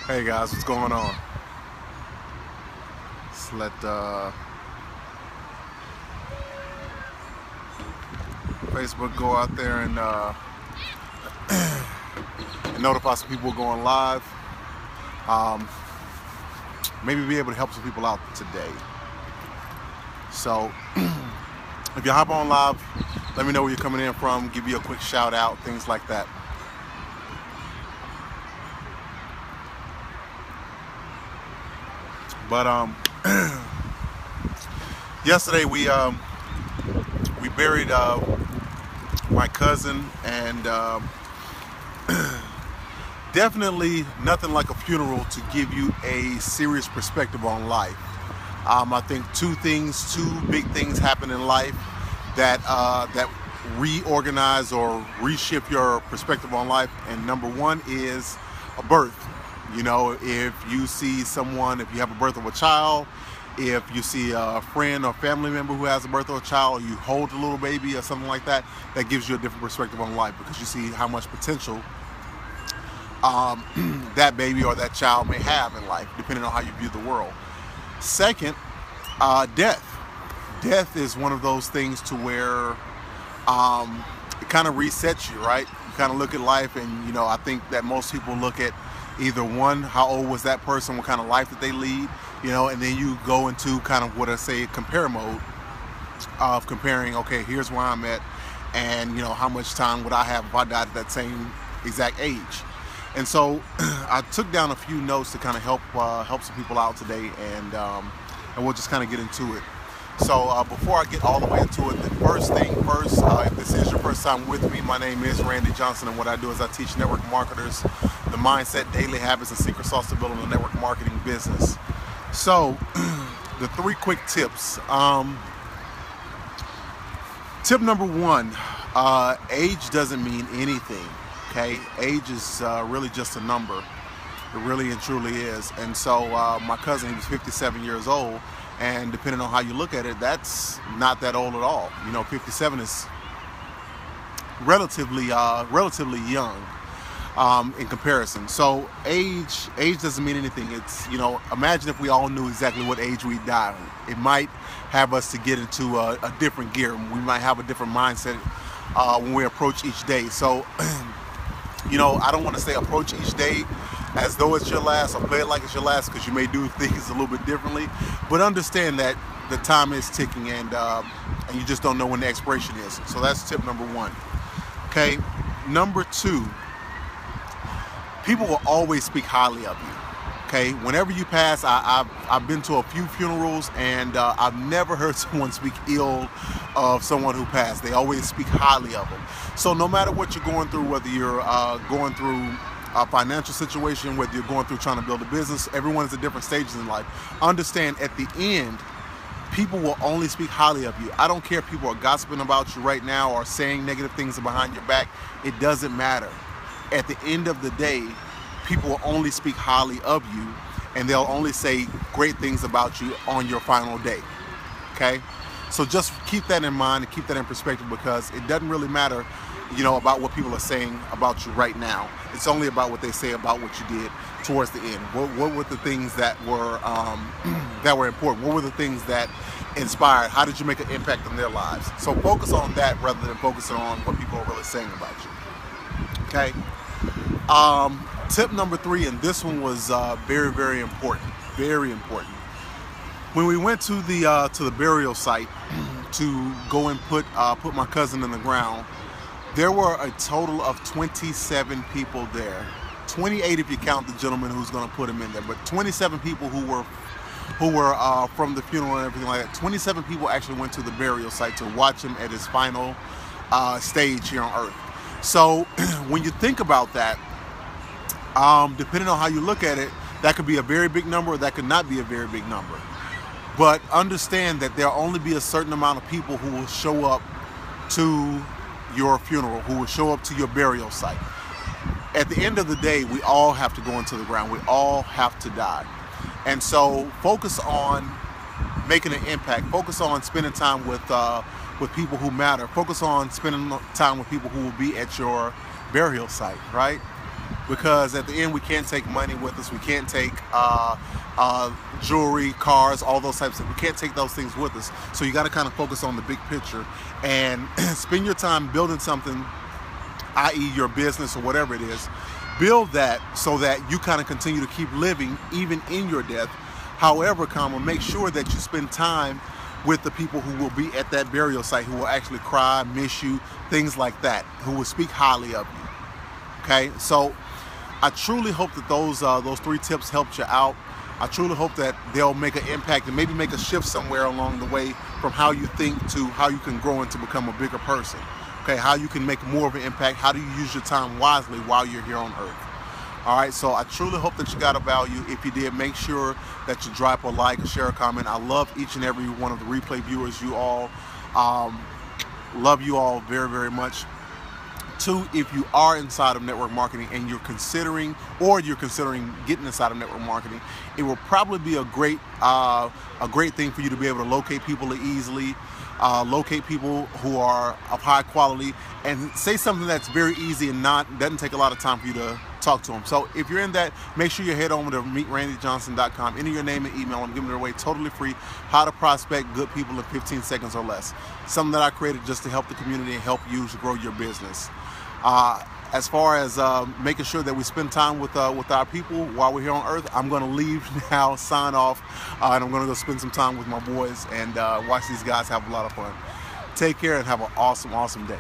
Hey guys, what's going on? Let's let Facebook go out there and notify some people going live. Um, Maybe be able to help some people out today. So if you hop on live, let me know where you're coming in from, give you a quick shout out, things like that. But yesterday we buried my cousin, and definitely nothing like a funeral to give you a serious perspective on life. I think two big things happen in life that reorganize or reshift your perspective on life. And number one is a birth. You know, if you see someone, if you have a birth of a child, if you see a friend or family member who has a birth of a child, or you hold a little baby or something like that, that gives you a different perspective on life, because you see how much potential that baby or that child may have in life, depending on how you view the world. Second, death. Death is one of those things to where it kind of resets you, right? You kind of look at life, and you know, I think that most people look at either one, how old was that person, what kind of life did they lead, you know, and then you go into kind of what I say compare mode of comparing, okay, here's where I'm at, and you know, how much time would I have if I died at that same exact age. And so I took down a few notes to kind of help some people out today, and we'll just kind of get into it. So before I get all the way into it, the first thing first, if this is your first time with me, my name is Randy Johnson, and what I do is I teach network marketers the mindset, daily habits, and secret sauce to building a network marketing business. So the three quick tips. Tip number one, age doesn't mean anything. Okay, age is really just a number. It really and truly is. And so my cousin, he was 57 years old, and depending on how you look at it, that's not that old at all. You know, 57 is relatively young in comparison. So age doesn't mean anything. It's, you know, imagine if we all knew exactly what age we'd die. It might have us to get into a different gear. We might have a different mindset when we approach each day. So you know, I don't want to say approach each day as though it's your last, or play it like it's your last, because you may do things a little bit differently. But understand that the time is ticking, and you just don't know when the expiration is. So that's tip number one. Okay, number two, people will always speak highly of you. Okay, whenever you pass, I've been to a few funerals, and I've never heard someone speak ill of someone who passed. They always speak highly of them. So no matter what you're going through, whether you're going through a financial situation, whether you're going through trying to build a business, everyone is at different stages in life. Understand, at the end, people will only speak highly of you. I don't care if people are gossiping about you right now or saying negative things behind your back. It doesn't matter. At the end of the day, people will only speak highly of you, and they'll only say great things about you on your final day. Okay? So just keep that in mind and keep that in perspective, because it doesn't really matter, you know, about what people are saying about you right now. It's only about what they say about what you did towards the end. What were the things that were that were important? What were the things that inspired? How did you make an impact on their lives? So focus on that rather than focusing on what people are really saying about you. Okay? Tip number three, and this one was very, very important. Very important. When we went to the burial site to go and put my cousin in the ground, there were a total of 27 people there. 28 if you count the gentleman who's going to put him in there, but 27 people who were from the funeral and everything like that. 27 people actually went to the burial site to watch him at his final stage here on Earth. So when you think about that, depending on how you look at it, that could be a very big number, or that could not be a very big number. But understand that there'll only be a certain amount of people who will show up to your funeral, who will show up to your burial site. At the end of the day, we all have to go into the ground. We all have to die. And so focus on making an impact. Focus on spending time with people who matter. Focus on spending time with people who will be at your burial site, right? because at the end we can't take money with us. We can't take jewelry, cars, all those types of things. We can't take those things with us. So you got to kind of focus on the big picture and spend your time building something, i.e. your business or whatever it is. Build that so that you kind of continue to keep living even in your death. However, make sure that you spend time with the people who will be at that burial site, who will actually cry, miss you, things like that, who will speak highly of you. Okay, so I truly hope that those 3 tips helped you out. I truly hope that they'll make an impact and maybe make a shift somewhere along the way from how you think to how you can grow and to become a bigger person. Okay, how you can make more of an impact. How do you use your time wisely while you're here on earth? All right, so I truly hope that you got a value. If you did, make sure that you drop a like and share a comment. I love each and every one of the replay viewers. You all, love you all very, very much. 2, if you are inside of network marketing and you're considering getting inside of network marketing, it will probably be a great thing for you to be able to locate people easily, locate people who are of high quality, and say something that's very easy and doesn't take a lot of time for you to talk to them. So if you're in that, make sure you head over to meetrandyjohnson.com, enter your name and email. I'm giving it away totally free. How to prospect good people in 15 seconds or less. Something that I created just to help the community and help you to grow your business. As far as making sure that we spend time with our people while we're here on earth, I'm going to leave now, sign off, and I'm going to go spend some time with my boys and watch these guys have a lot of fun. Take care and have an awesome, awesome day.